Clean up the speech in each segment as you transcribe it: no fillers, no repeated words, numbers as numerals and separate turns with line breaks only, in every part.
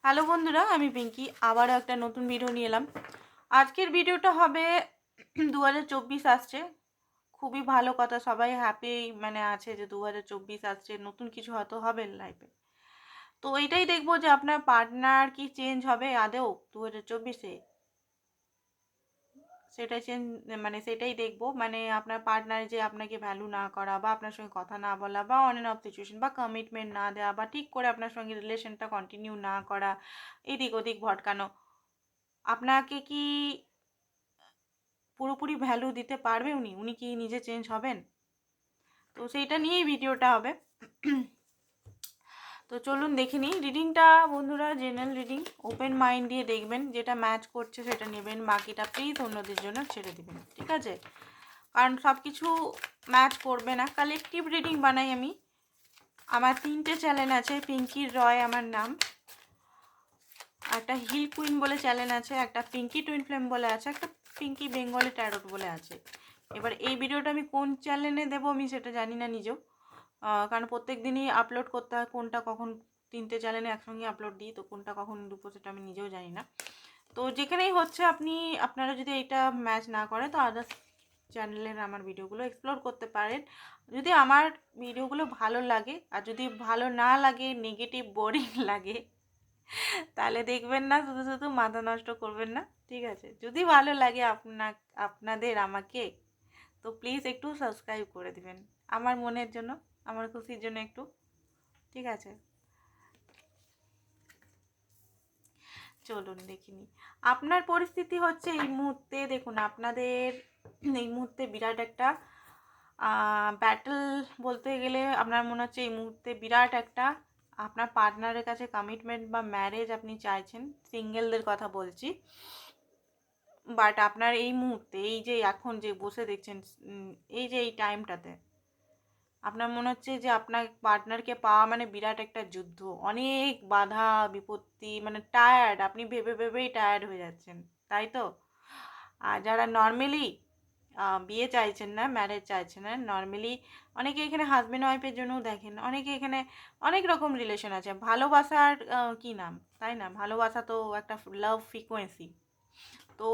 Hello বন্ধুরা, আমি পিঙ্কি আবারও একটা নতুন ভিডিও নিয়ে এলাম। আজকের ভিডিওটা হবে 2024 আসছে। খুবই ভালো কথা, সবাই হ্যাপি আছে যে 2024 আসছে, নতুন কিছু হয়তো হবে লাইফে। তো এইটাই দেখবো যে আপনার পার্টনার কি চেঞ্জ হবে আদৌ 2024-এ। সেটাই চেঞ্জ সেটাই দেখবো, আপনার পার্টনার যে আপনাকে ভ্যালু না করা বা আপনার সঙ্গে কথা না বলা বা অন অ্যান্ড অফ সিচুয়েশন বা কমিটমেন্ট না দেওয়া বা ঠিক করে আপনার সঙ্গে রিলেশনটা কন্টিনিউ না করা, এদিক ওদিক ভটকানো, আপনাকে কি পুরোপুরি ভ্যালু দিতে পারবে উনি? উনি কি নিজে চেঞ্জ হবেন? তো সেইটা নিয়েই ভিডিওটা হবে। তো চলুন দেখে নিই রিডিংটা। বন্ধুরা, জেনারেল রিডিং, ওপেন মাইন্ড দিয়ে দেখবেন, যেটা ম্যাচ করছে সেটা নেবেন, বাকিটা প্লিজ অন্যদের জন্য ছেড়ে দেবেন, ঠিক আছে? কারণ সব কিছু ম্যাচ করবে না। কালেকটিভ রিডিং বানাই আমি। আমার 3টে চ্যানেল আছে। পিঙ্কি রয় আমার নাম, একটা হিল কুইন বলে চ্যানেল আছে, একটা পিঙ্কি টুইন ফ্লেম বলে আছে, একটা পিঙ্কি বেঙ্গলি ট্যারোট বলে আছে। এবার এই ভিডিওটা আমি কোন চ্যানেলে দেবো আমি সেটা জানি না নিজেও, কারণ প্রত্যেক দিনই আপলোড করতে হয়। কোনটা কখন 3টে চ্যানেলে একসঙ্গে আপলোড দিই, তো কোনটা কখন দেবো সেটা আমি নিজেও জানি না। তো যেখানেই হচ্ছে আপনারা যদি এইটা ম্যাচ না করে তো আদার্স চ্যানেলের আমার ভিডিওগুলো এক্সপ্লোর করতে পারেন। যদি আমার ভিডিওগুলো ভালো লাগে, আর যদি ভালো না লাগে, নেগেটিভ বোরিং লাগে, তাহলে দেখবেন না, শুধু শুধু মাথা নষ্ট করবেন না, ঠিক আছে? যদি ভালো লাগে আপনাদের আমাকে, তো প্লিজ একটু সাবস্ক্রাইব করে দিবেন, আমার মনের জন্য, আমার খুশির জন্য একটু, ঠিক আছে? চলুন দেখিনি। আপনার পরিস্থিতি হচ্ছে এই মুহূর্তে, দেখুন আপনাদের এই মুহূর্তে বিরাট একটা ব্যাটল বলতে গেলে আপনার মনে হচ্ছে এই মুহূর্তে বিরাট একটা আপনার পার্টনারের কাছে কমিটমেন্ট বা ম্যারেজ আপনি চাইছেন। সিঙ্গেলদের কথা বলছি। বাট আপনার এই মুহূর্তে, এই যে এখন যে বসে দেখছেন, এই যে এই টাইমটাতে আপনার মনে হচ্ছে যে আপনার পার্টনারকে পাওয়া বিরাট একটা যুদ্ধ, অনেক বাধা বিপত্তি, টায়ার্ড, আপনি ভেবে ভেবেই টায়ার্ড হয়ে যাচ্ছেন, তাই তো? আর যারা নর্মালি বিয়ে চাইছেন না, ম্যারেজ চাইছেন না, নর্মালি অনেকে এখানে হাজব্যান্ড ওয়াইফের জন্যও দেখেন, অনেকে এখানে অনেক রকম রিলেশন আছে। ভালোবাসার কি নাম, তাই না? ভালোবাসা তো একটা লাভ ফ্রিকোয়েন্সি। তো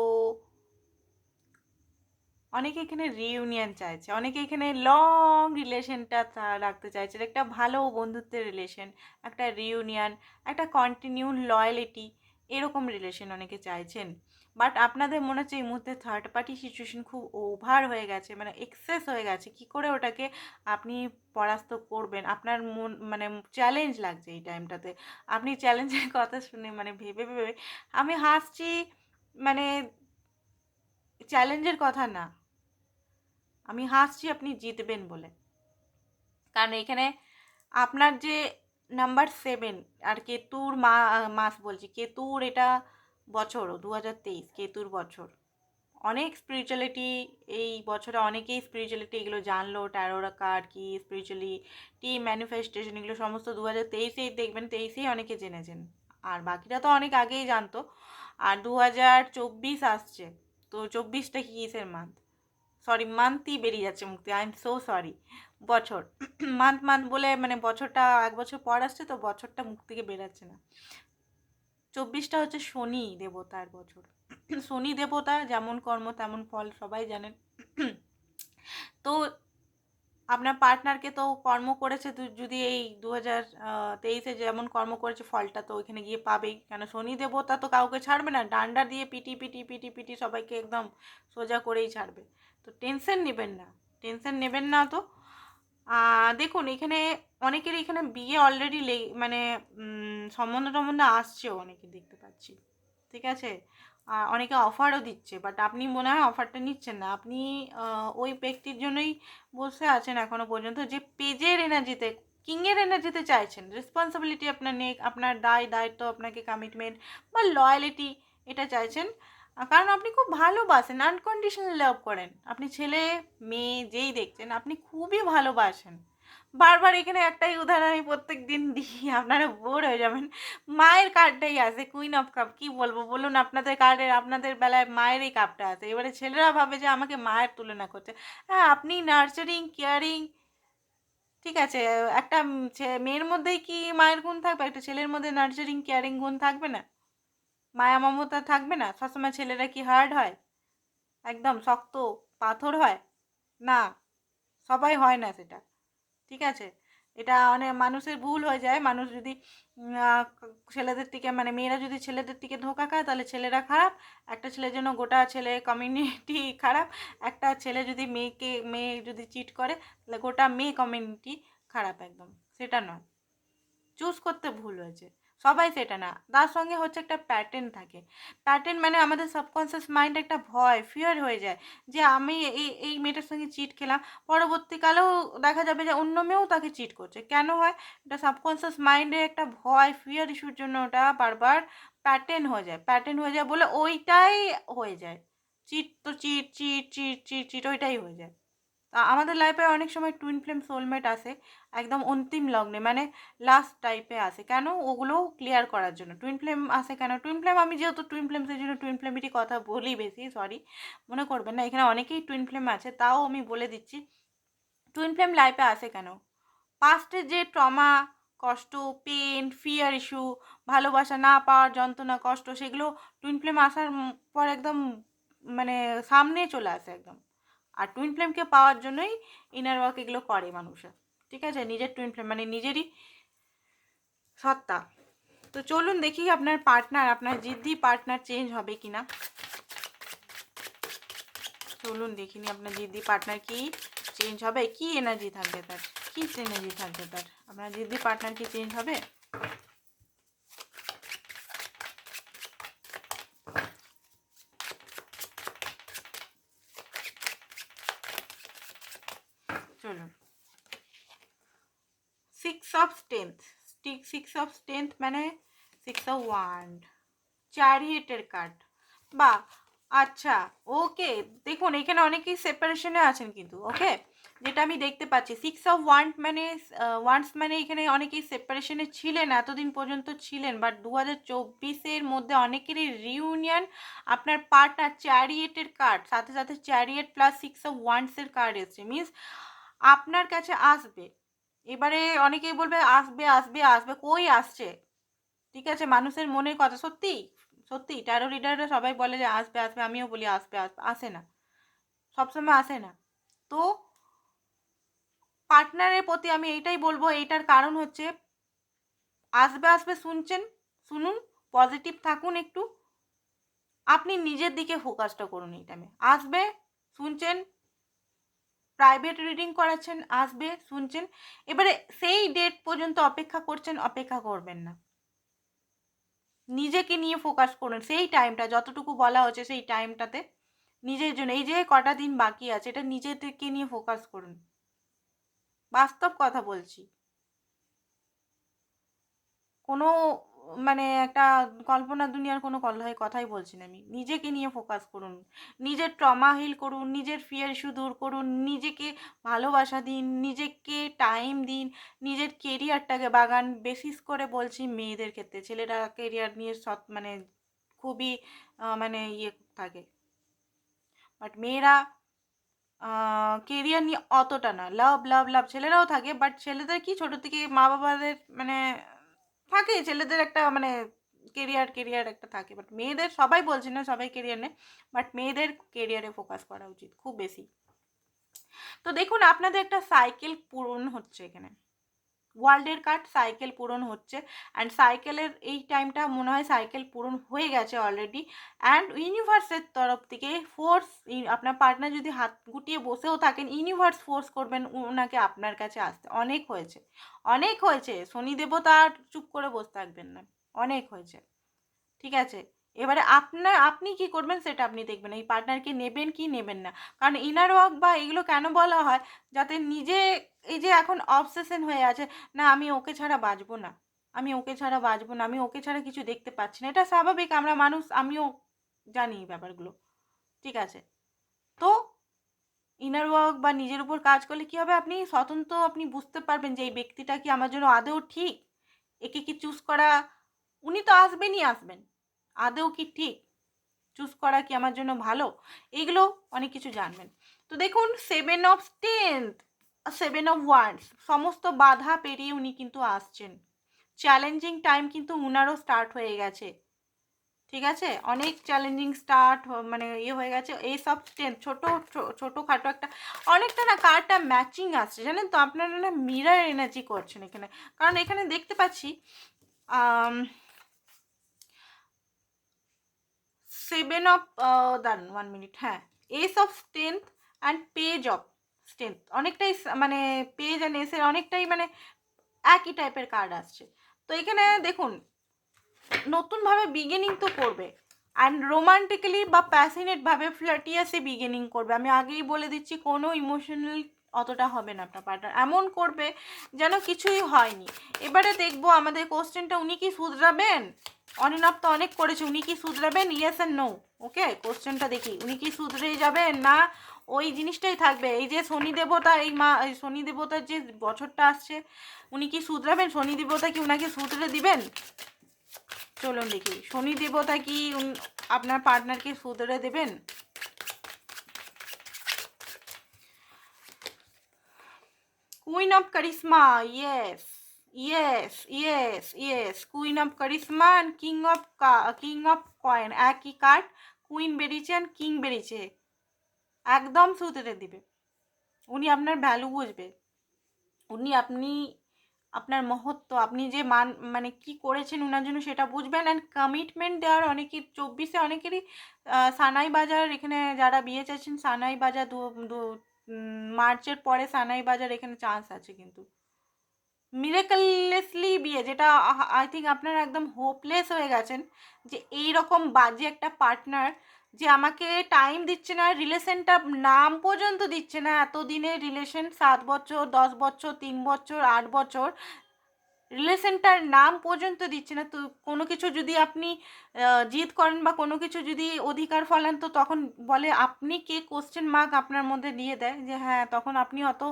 অনেকে এখানে রিইউনিয়ন চাইছে, অনেকে এখানে লং রিলেশনটা রাখতে চাইছে, একটা ভালো বন্ধুত্বের রিলেশন, একটা রিইউনিয়ন, একটা কন্টিনিউ লয়ালিটি, এরকম রিলেশন অনেকে চাইছেন। বাট আপনাদের মনে হচ্ছে এই মুহূর্তে থার্ড পার্টি সিচুয়েশন খুব ওভার হয়ে গেছে, এক্সেস হয়ে গেছে। কি করে ওটাকে আপনি পরাস্ত করবেন, আপনার মন চ্যালেঞ্জ লাগছে এই টাইমটাতে। আপনি চ্যালেঞ্জের কথা শুনে ভেবে ভেবে আমি হাসছি। মানে চ্যালেঞ্জের কথা না, আমি হাসছি আপনি জিতবেন বলে। কারণ এখানে আপনার যে নাম্বার 7 আর কেতুর মাস বলছি, কেতুর এটা বছর 2023, কেতুর বছর। অনেক স্পিরিচুয়ালিটি এই বছরে, অনেকেই স্পিরিচুয়ালিটি এগুলো জানলো, ট্যারোরা কার্ড কি, স্পিরিচুয়ালিটি, ম্যানিফেস্টেশন, এগুলো সমস্ত 2023-এই দেখবেন, 23-এই অনেকে জেনেছেন, আর বাকিরা তো অনেক আগেই জানতো। আর 2024 আসছে, তো 24টা কি কিসের মান্থ, সরি মান্থই বেরিয়ে যাচ্ছে মুক্তি, আই এম সো সরি, বছর। মান্থ মান্থ বলে বছরটা 1 বছর পর আসছে, তো বছরটা মুখ থেকে বেরাচ্ছে না। 24টা হচ্ছে শনি দেবতার বছর। শনি দেবতা যেমন কর্ম তেমন ফল, সবাই জানেন। তো আপনার পার্টনারকে তো কর্ম করেছে, তো যদি এই 2023-এ যেমন কর্ম করেছে, ফলটা তো ওইখানে গিয়ে পাবেই। কেন, শনি দেবতা তো কাউকে ছাড়বে না, ডান্ডা দিয়ে পিটি পিটি পিটি পিটি সবাইকে একদম সোজা করেই ছাড়বে। তো টেনশন নেবেন না, টেনশন নেবেন না। তো দেখুন এখানে অনেকের এখানে বিয়ে অলরেডি সম্বন্ধ টম্বন্ধ আসছেও, অনেকে দেখতে পাচ্ছি, ঠিক আছে? আর অনেকে অফারও দিচ্ছে, বাট আপনি মনে হয় অফারটা নিচ্ছেন না। আপনি ওই ব্যক্তির জন্যই বসে আছেন এখনো পর্যন্ত, যে পেজের এনার্জিতে, কিংয়ের এনার্জিতে চাইছেন। রেসপন্সিবিলিটি আপনার নেই, আপনার দায়িত্ব, আপনাকে কমিটমেন্ট বা লয়ালিটি, এটা চাইছেন। কারণ আপনি খুব ভালোবাসেন, আনকন্ডিশনাল লাভ করেন। আপনি ছেলে মেয়ে যেই দেখছেন, আপনি খুবই ভালোবাসেন। বারবার এখানে একটাই উদাহরণ আমি প্রত্যেক দিন দিই, আপনারা বোর হয়ে যাবেন। মায়ের কার্ডটাই আছে, কুইন অফ কাপ, কি বলবো বলুন? আপনাদের কার্ডের, আপনাদের বেলায় মায়েরই কাপটা আছে। এবারে ছেলেরা ভাবে যে আমাকে মায়ের তুলনা করছে। হ্যাঁ, আপনি নার্চারিং, কেয়ারিং, ঠিক আছে, একটা মেয়ের মধ্যেই কি মায়ের গুণ থাকবে? একটা ছেলের মধ্যে নার্চারিং কেয়ারিং গুণ থাকবে না? মায়া মমতা থাকবে না? সবসময় ছেলেরা কি হার্ড হয়, একদম শক্ত পাথর হয়? না, সবাই হয় না সেটা। ঠিক আছে, এটা অনেক মানুষের ভুল হয়ে যায়। মানুষ যদি ছেলেদের থেকে মানে মেয়েরা যদি ছেলেদের থেকে ধোঁকা খায় তাহলে ছেলেরা খারাপ, একটা ছেলের জন্য গোটা ছেলে কমিউনিটি খারাপ, একটা ছেলে যদি মেয়ে যদি চিট করে তাহলে গোটা মেয়ে কমিউনিটি খারাপ, একদম সেটা নয়। চুজ করতে ভুল হয়েছে, সবাই সেটা না। তার সঙ্গে হচ্ছে একটা প্যাটার্ন থাকে। প্যাটার্ন মানে আমাদের সাবকনসিয়াস মাইন্ড একটা ভয় ফিয়ার হয়ে যায় যে আমি এই মেয়েটার সঙ্গে চিট খেলাম, পরবর্তীকালেও দেখা যাবে যে অন্য মেয়েও তাকে চিট করছে। কেন হয়? এটা সাবকনসিয়াস মাইন্ডে একটা ভয় ফিয়ার ইস্যুর জন্য ওটা বারবার প্যাটার্ন হয়ে যায়। প্যাটার্ন হয়ে যায় বলে ওইটাই হয়ে যায়, চিট তো cheat cheat cheat cheat cheat ওইটাই হয়ে যায়। আমাদের লাইফে অনেক সময় টুইন ফ্লেম সোলমেট আসে একদম অন্তিম লগ্নে, মানে লাস্ট টাইপে আসে। কেন? ওগুলো ক্লিয়ার করার জন্য টুইন ফ্লেম আসে। কেন টুইন ফ্লেম? আমি যেহেতু টুইন ফ্লেম সেই জন্য টুইন ফ্লেমেরই কথা বলি বেশি, সরি মনে করবেন না, এখানে অনেকেই টুইন ফ্লেম আছে, তাও আমি বলে দিচ্ছি টুইন ফ্লেম লাইফে আসে কেন। পাস্টে যে ট্রমা, কষ্ট, পেন, ফিয়ার ইস্যু, ভালোবাসা না পাওয়ার যন্ত্রণা, কষ্ট, সেগুলো টুইন ফ্লেম আসার পর একদম মানে সামনে চলে আসে একদম। আর টুইন ফ্লেমকে পাওয়ার জন্যই ইনার ওয়ার্ক এগুলো করে মানুষের। ঠিক আছে, নিজের টুইন ফ্লেম মানে নিজেরই সত্তা। তো চলুন দেখি আপনার পার্টনার, আপনার জিদ্দি পার্টনার চেঞ্জ হবে কি না। চলুন দেখিনি আপনার জিদ্দি পার্টনার কি চেঞ্জ হবে, কি এনার্জি থাকবে তার, কি এনার্জি থাকবে তার, আপনার জিদ্দি পার্টনার কি চেঞ্জ হবে। চলুন, 6 অফ স্ট্রেংথ। 6 অফ স্ট্রেংথ মানে 6 অফ ওয়ান্ড, চ্যারিয়েটের কার্ড। বা আচ্ছা, ওকে, দেখুন এখানে অনেকেই সেপারেশনে আছেন কিন্তু, ওকে, যেটা আমি দেখতে পাচ্ছি 6 অফ ওয়ান্ডস মানে এখানে অনেকেই সেপারেশনে ছিলেন, এতদিন পর্যন্ত ছিলেন, বাট 2024-এর মধ্যে অনেকেরই রিউনিয়ন। আপনার পার্টনার চ্যারিয়েটের কার্ড, সাথে সাথে চ্যারিয়েট প্লাস 6 অফ ওয়ান্ডসের কার্ড এসছে, মিনস আপনার কাছে আসবে। এবারে অনেকেই বলবে আসবে আসবে আসবে, কই আসছে? ঠিক আছে, মানুষের মনের কথা, সত্যি সত্যি ট্যারো রিডাররা সবাই বলে যে আসবে আসবে, আমিও বলি আসবে আসবে, আসে না, সবসময় আসে না। তো পার্টনারের প্রতি আমি এইটাই বলবো, এইটার কারণ হচ্ছে আসবে আসবে শুনছেন, শুনুন, পজিটিভ থাকুন একটু, আপনি নিজের দিকে ফোকাসটা করুন এই টাইমে। আসবে, শুনছেন, প্রাইভেট রিডিং করাচ্ছেন, আসবে, শুনছেন, এবারে সেই ডেট পর্যন্ত অপেক্ষা করছেন, অপেক্ষা করবেন না, নিজেকে নিয়ে ফোকাস করুন সেই টাইমটা, যতটুকু বলা হচ্ছে সেই টাইমটাতে নিজের জন্য। এই যে কটা দিন বাকি আছে, এটা নিজেদেরকে নিয়ে ফোকাস করুন, বাস্তব কথা বলছি, কোনো মানে একটা কল্পনা দুনিয়ার কোনো কথাই বলছি না আমি। নিজেকে নিয়ে ফোকাস করুন, নিজের ট্রমা হিল করুন, নিজের ফিয়ার ইস্যু দূর করুন, নিজেকে ভালোবাসা দিন, নিজেকে টাইম দিন, নিজের কেরিয়ারটাকে বাগান। বিশেষ করে বলছি মেয়েদের ক্ষেত্রে, ছেলেরা কেরিয়ার নিয়ে মানে খুবই মানে ইয়ে থাকে, বাট মেয়েরা কেরিয়ার নিয়ে অতটা না, লাভ লাভ লাভ, ছেলেরাও থাকে, বাট ছেলেদের কি ছোটো থেকে মা বাবাদের মানে থাকে, ছেলেদের একটা মানে কেরিয়ার কেরিয়ার একটা থাকে, বাট মেয়েদের, সবাই বলছি না সবাই কেরিয়ার নেই, বাট মেয়েদের কেরিয়ারে ফোকাস করা উচিত খুব বেশি। তো দেখুন আপনাদের একটা সাইকেল পূরণ হচ্ছে এখানে, ওয়ার্ল্ডের কার্ড সাইকেল পূরণ হচ্ছে, অ্যান্ড সাইকেলের এই টাইমটা মনে হয় সাইকেল পূরণ হয়ে গেছে অলরেডি, অ্যান্ড ইউনিভার্সের তরফ থেকে ফোর্স, আপনার পার্টনার যদি হাত গুটিয়ে বসেও থাকেন, ইউনিভার্স ফোর্স করবেন ওনাকে আপনার কাছে আসতে। অনেক হয়েছে, অনেক হয়েছে, শনি দেবতা আর চুপ করে বসে থাকবেন না, অনেক হয়েছে। ঠিক আছে, এবারে আপনি কি করবেন সেটা আপনি দেখবেন, এই পার্টনারকে নেবেন কি নেবেন না। কারণ ইনার ওয়ার্ক বা এগুলো কেন বলা হয়, যাতে নিজে এই যে এখন অবসেশন হয়ে আছে, না আমি ওকে ছাড়া বাঁচবো না, আমি ওকে ছাড়া বাঁচবো না, আমি ওকে ছাড়া কিছু দেখতে পাচ্ছি না, এটা স্বাভাবিক, আমরা মানুষ, আমিও জানি এই ব্যাপারগুলো। ঠিক আছে, তো ইনার ওয়ার্ক বা নিজের উপর কাজ করলে কী হবে, আপনি স্বতন্ত্র, আপনি বুঝতে পারবেন যে এই ব্যক্তিটা কি আমার জন্য আদৌ ঠিক, একে কি চুজ করা, উনি তো আসবেনই আসবেন, আদৌ কি ঠিক, চুজ করা কি আমার জন্য ভালো, এগুলো অনেক কিছু জানবেন। তো দেখুন 7 of strength, seven of wands, সমস্ত বাধা পেরিয়ে উনি কিন্তু আসছেন। চ্যালেঞ্জিং টাইম কিন্তু উনারও স্টার্ট হয়ে গেছে, ঠিক আছে? অনেক চ্যালেঞ্জিং স্টার্ট মানে হয়ে গেছে। এই সব ছোটোখাটো একটা অনেকটা না কার্ডটা ম্যাচিং আসছে, জানেন তো? আপনারা না মিরর এনার্জি করছেন এখানে, কারণ এখানে দেখতে পাচ্ছি 7 অফ, দাঁড়ান 1 মিনিট, হ্যাঁ, S of strength and page of strength, অনেকটাই মানে পেজ অ্যান্ড এসের অনেকটাই মানে একই টাইপের কার্ড আসছে। তো এখানে দেখুন, নতুনভাবে বিগিনিং তো করবে, অ্যান্ড রোমান্টিক্যালি বা প্যাশনেটভাবে ফ্লার্টিয়াসে বিগিনিং করবে। আমি আগেই বলে দিচ্ছি, কোনো ইমোশনাল অতটা হবে না আপনার পার্টনার, এমন করবে যেন কিছুই হয়নি। এবারে দেখবো আমাদের কোশ্চেনটা, উনি কি শুধরাবেন? অন এন্ড অফ তো অনেক করেছে, উনি কি শুধরাবেন? Yes and no. ওকে, কোশ্চেনটা দেখি, উনি কি শুধরে যাবেন না ওই জিনিসটাই থাকবে? এই যে শনি দেবতা, এই শনি দেবতার যে বছরটা আসছে, উনি কি শুধরাবেন? শনি দেবতা কি উনাকে শুধরে দিবেন? চলুন দেখি, শনি দেবতা কি আপনার পার্টনারকে শুধরে দেবেন? Queen of charisma, yes yes yes yes, queen of charisma and king of coin, একই কার্ড, কুইন বেরিয়েছে অ্যান্ড কিং বেরিয়েছে। একদম শুধরে দিবে, উনি আপনার ভ্যালু বুঝবে, আপনি আপনার মহত্ব, আপনি যে মানে কি করেছেন ওনার জন্য সেটা বুঝবেন। অ্যান্ড কমিটমেন্ট দেওয়ার অনেকেই 24-এ অনেকেরই সানাই বাজার, এখানে যারা বিয়ে চাইছেন সানাই বাজার মার্চের পরে সানাই বাজার এখানে চান্স আছে, কিন্তু মিরাকললেসলি বিয়ে, যেটা আই থিঙ্ক আপনারা একদম হোপলেস হয়ে গেছেন যে এই রকম বাজে একটা পার্টনার যে আমাকে টাইম দিচ্ছে না, রিলেশনটা নাম পর্যন্ত দিচ্ছে না, এতদিনের রিলেশন, 7 বছর 10 বছর 3 বছর 8 বছর, রিলেশনটার নাম পর্যন্ত দিচ্ছে না। তো কোনো কিছু যদি আপনি জিদ করেন বা কোনো কিছু যদি অধিকার ফলান, তো তখন বলে আপনি কে, কোশ্চেন মার্ক আপনার মধ্যে দিয়ে দেয় যে হ্যাঁ, তখন আপনি অত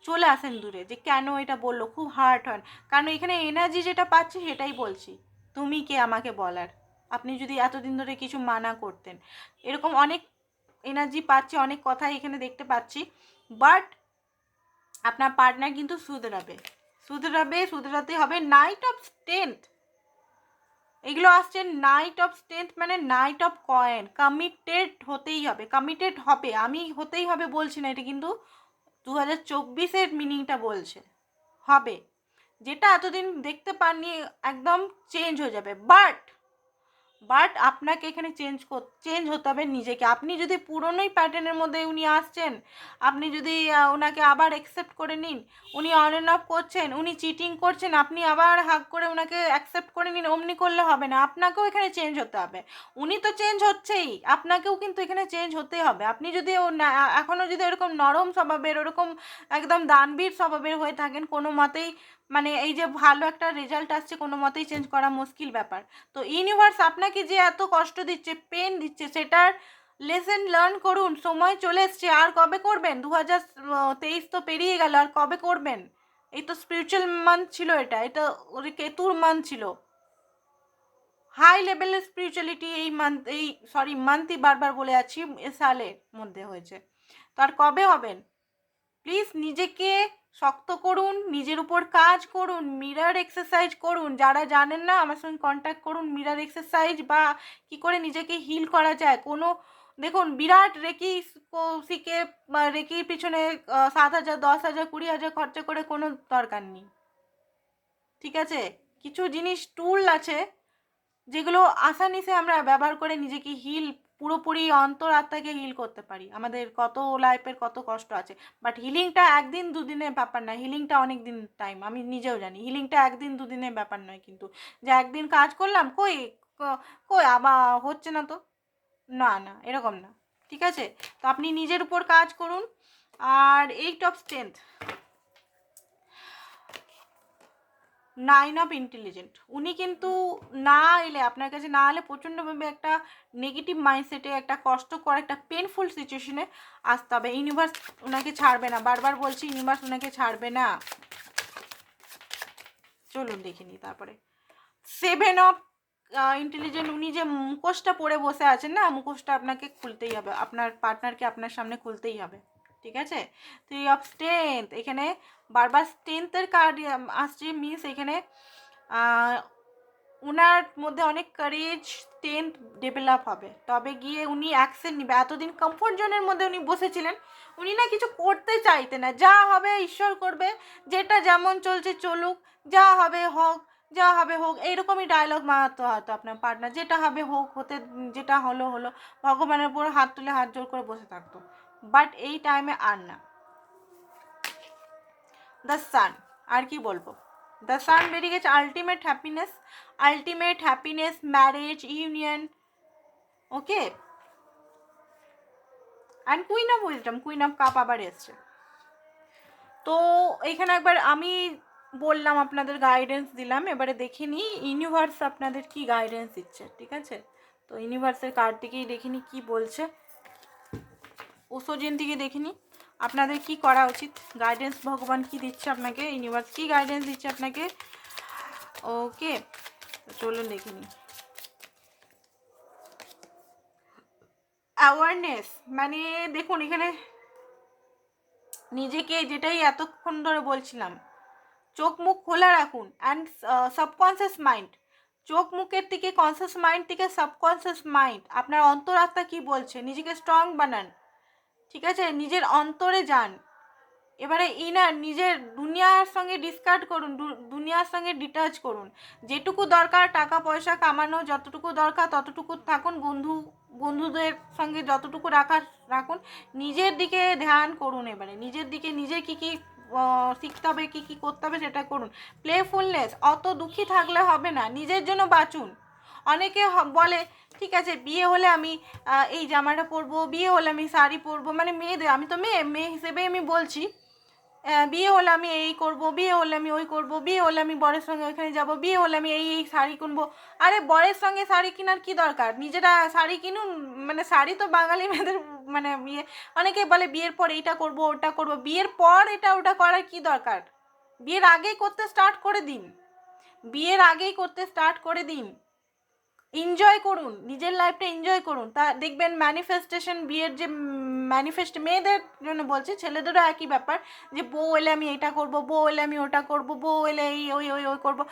চলে আসেন দূরে, যে কেন এটা বললো, খুব হার্ট হন। কারণ এখানে এনার্জি যেটা পাচ্ছি সেটাই বলছি, তুমি কে আমাকে বলার, আপনি যদি এতদিন ধরে কিছু মানা করতেন। এরকম অনেক এনার্জি পাচ্ছি, অনেক কথাই এখানে দেখতে পাচ্ছি। বাট আপনার পার্টনার কিন্তু শুধরাতে হবে। নাইট অফ স্ট্রেংথ, এগুলো আসছে নাইট অফ স্ট্রেংথ, মানে নাইট অফ কয়েন, কমিটেড হতেই হবে, কমিটেড হবে, আমি হতেই হবে বলছি না, এটা কিন্তু 2024-এর মিনিংটা বলছে হবে, যেটা এতদিন দেখতে পাননি একদম চেঞ্জ হয়ে যাবে। বাট আপনাকে এখানে চেঞ্জ হতে হবে নিজেকে। আপনি যদি পুরনোই প্যাটার্নের মধ্যে উনি আসছেন, আপনি যদি ওনাকে আবার অ্যাকসেপ্ট করে নিন, উনি অন অ্যান্ড অফ করছেন, উনি চিটিং করছেন, আপনি আবার হাক করে ওনাকে অ্যাকসেপ্ট করে নিন, অমনি করলে হবে না, আপনাকেও এখানে চেঞ্জ হতে হবে। উনি তো চেঞ্জ হচ্ছেই, আপনাকেও কিন্তু এখানে চেঞ্জ হতেই হবে। আপনি যদি এখনও যদি এরকম নরম স্বভাবের, ওরকম একদম দানবীর স্বভাবের হয়ে থাকেন, কোনো মতেই মানে এই যে ভালো একটা রেজাল্ট আসছে, কোনো মতেই চেঞ্জ করা মুশকিল ব্যাপার। তো ইউনিভার্স আপনাকে যে এত কষ্ট দিচ্ছে, পেন দিচ্ছে, সেটার লেসেন লার্ন করুন। সময় চলে এসছে, আর কবে করবেন? 2023 তো পেরিয়ে গেল, আর কবে করবেন? এই তো স্পিরিচুয়াল মান্থ ছিল, এটা ওর কেতুর মান্থ ছিল, হাই লেভেলের স্পিরিচুয়ালিটি এই মান্থই বারবার বলে আছি, সালের মধ্যে হয়েছে। তো আর কবে হবেন? প্লিজ নিজেকে শক্ত করুন, নিজের উপর কাজ করুন, মিরর এক্সারসাইজ করুন। যারা জানেন না আমার সঙ্গে কন্ট্যাক্ট করুন, মিরর এক্সারসাইজ বা কি করে নিজেকে হিল করা যায়। দেখুন, বিরাট রেকি শিখে রেকির পিছনে 7,000 10,000 20,000 খরচা করে কোনো দরকার নেই, ঠিক আছে? কিছু জিনিস টুল আছে যেগুলো আসানিসে আমরা ব্যবহার করে নিজেকে পুরোপুরি অন্তরাত্মাকে হিল করতে পারি। আমাদের কত লাইফের কত কষ্ট আছে, বাট হিলিংটা একদিন দুদিনের ব্যাপার না, হিলিংটা অনেক দিন টাইম, আমি নিজেও জানি হিলিংটা একদিন দুদিনের ব্যাপার নয়। কিন্তু যে একদিন কাজ করলাম, কই আবার হচ্ছে না, তো না এরকম না, ঠিক আছে? তো আপনি নিজের উপর কাজ করুন। আর 8 অফ স্ট্রেংথ, 9 অফ ইন্টেলিজেন্ট, উনি কিন্তু আপনার কাছে না এলে প্রচণ্ডভাবে একটা নেগেটিভ মাইন্ডসেটে, একটা কষ্টকর, একটা পেনফুল সিচুয়েশনে আসতে হবে। ইউনিভার্স ওনাকে ছাড়বে না, বারবার বলছি, ইউনিভার্স ওনাকে ছাড়বে না। চলুন দেখে নিই তারপরে 7 অফ ইন্টেলিজেন্ট, উনি যে মুখোশটা পরে বসে আছেন না, মুখোশটা আপনাকে খুলতেই হবে, আপনার পার্টনারকে আপনার সামনে খুলতেই হবে। ঠিক আছে। 3 অফ স্ট্রেংথ, এখানে বারবার স্ট্রেংথের কার্ড আসছে, মিস এখানে উনার মধ্যে অনেক কারেজ স্ট্রেংথ ডেভেলপ হবে, তবে গিয়ে উনি অ্যাকশন নেবে। এতদিন কমফোর্ট জোনের মধ্যে উনি বসেছিলেন, উনি না কিছু করতে চাইতেন না, যা হবে ঈশ্বর করবে, যেটা যেমন চলছে চলুক, যা হবে হোক, যা হবে হোক, এইরকমই ডায়লগ মারাতো হয়তো আপনার পার্টনার, যেটা হবে হোক, হতে যেটা হলো হলো, ভগবানের উপর হাত তুলে হাত জোর করে বসে থাকতো। বাট এই টাইমে আর না। দ্য সান, আর কি বলবো, দ্য সান বেরিয়ে গেছে, ultimate happiness, marriage, union, okay. And queen of wisdom, queen of cup আবার এসছে। তো এইখানে একবার আমি বললাম, আপনাদের গাইডেন্স দিলাম, এবারে দেখে নিই ইউনিভার্স আপনাদের কি গাইডেন্স দিচ্ছে, ঠিক আছে। তো ইউনিভার্সের কার্ডটিকেই দেখে নিই কী বলছে, ওসোজেন থেকে দেখে নিই আপনাদের কি করা উচিত, গাইডেন্স ভগবান কি দিচ্ছে আপনাকে, ইউনিভার্স কি গাইডেন্স দিচ্ছে আপনাকে। ওকে, চলুন দেখে নিই। অ্যাওয়ারনেস, মানে দেখুন এখানে নিজেকে, যেটাই এতক্ষণ ধরে বলছিলাম, চোখ মুখ খোলা রাখুন। অ্যান্ড সাবকনসিয়াস মাইন্ড, চোখ মুখের থেকে কনসিয়াস মাইন্ড থেকে সাবকনসিয়াস মাইন্ড, আপনার অন্তরাত্মা কি বলছে, নিজেকে স্ট্রং বানান, ঠিক আছে, নিজের অন্তরে যান। এবারে ইনার নিজের দুনিয়ার সঙ্গে ডিসকার্ড করুন, দুনিয়ার সঙ্গে ডিটাচ করুন, যেটুকু দরকার টাকা পয়সা কামানো, যতটুকু দরকার ততটুকু থাকুন, বন্ধুদের সঙ্গে যতটুকু রাখুন, নিজের দিকে ধ্যান করুন। এবারে নিজের দিকে, নিজে কী কী শিখতে হবে, কী কী করতে হবে সেটা করুন। প্লেফুলনেস, অত দুঃখী থাকলে হবে না, নিজের জন্য বাঁচুন। অনেকে বলে ঠিক আছে বিয়ে হলে আমি এই জামাটা পরবো, বিয়ে হলে আমি শাড়ি পরবো, মানে মেয়েদের, আমি তো মেয়ে হিসেবে আমি বলছি, বিয়ে হলে আমি এই করব, বিয়ে হলে আমি ওই করব, বিয়ে হলে আমি বরের সঙ্গে ওইখানে যাব, বিয়ে হলে আমি এই শাড়ি কিনবো। আরে বরের সঙ্গে শাড়ি কেনার কি দরকার, নিজেরা শাড়ি কিনুন। মানে শাড়ি তো বাঙালি মেয়েদের, মানে বিয়ে, অনেকে বলে বিয়ের পর এইটা করব ওটা করব, বিয়ের পর এটা ওটা করার কি দরকার, বিয়ের আগেই করতে স্টার্ট করে দিন, বিয়ের আগেই করতে স্টার্ট করে দিন। এনজয় করুন, নিজের লাইফটা এনজয় করুন, তা দেখবেন ম্যানিফেস্টেশন, বিয়ের যে ম্যানিফেস্ট, মেয়েদের জন্য বলছি, ছেলেদেরও একই ব্যাপার, যে বউ এলে আমি এটা করব, বউ এলে আমি ওটা করব, বউ এলে এই ওই ওই ওই করবো।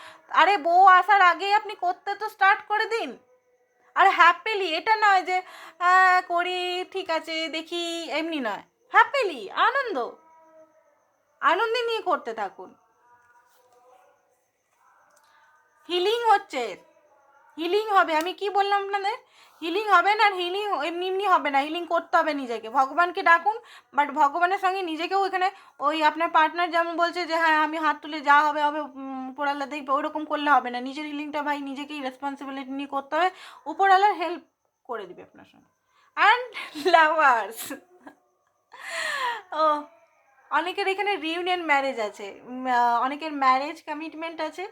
আরে বউ আসার আগেই আপনি করতে তো স্টার্ট করে দিন। আর হ্যাপিলি, এটা নয় যে করি ঠিক আছে দেখি, এমনি নয়, হ্যাপিলি, আনন্দে নিয়ে করতে থাকুন। হিলিং হচ্ছে, হিলিং হবে, আমি কি বললাম আপনাদের, হিলিং হবে না, হিলিং এমনি এমনি হবে না, হিলিং করতে হবে নিজেকে, ভগবানকে ডাকুন, বাট ভগবানের সঙ্গে নিজেকেও এখানে, ওই আপনার পার্টনার যেমন বলছে যে হ্যাঁ আমি হাত তুলে যা হবে হবে, উপরওয়ালা দেখবে, ওরকম করলে হবে না, নিজের হিলিংটা ভাই নিজেকেই রেসপন্সিবিলিটি নিয়ে করতে হবে, উপরওয়ালার হেল্প করে দিবে আপনার সঙ্গে। অ্যান্ড লাভার্স, ও অনেকের এখানে রিউনিয়ন ম্যারেজ আছে, অনেকের ম্যারেজ কমিটমেন্ট আছে,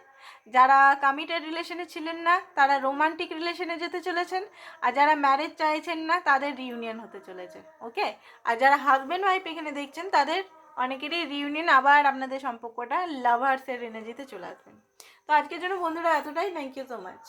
যারা কমিটেড রিলেশনে ছিলেন না তারা রোমান্টিক রিলেশনে যেতে চলেছেন, আর যারা ম্যারেজ চাইছেন না তাদের রিউনিয়ন হতে চলেছে, ওকে। আর যারা হাজব্যান্ড ওয়াইফ এখানে দেখছেন তাদের অনেকেরই রিউনিয়ন, আবার আপনাদের সম্পর্কটা লাভার্সের এনার্জিতে চলে আসবেন। তো আজকের জন্য বন্ধুরা এতটাই, থ্যাংক ইউ সো মাচ।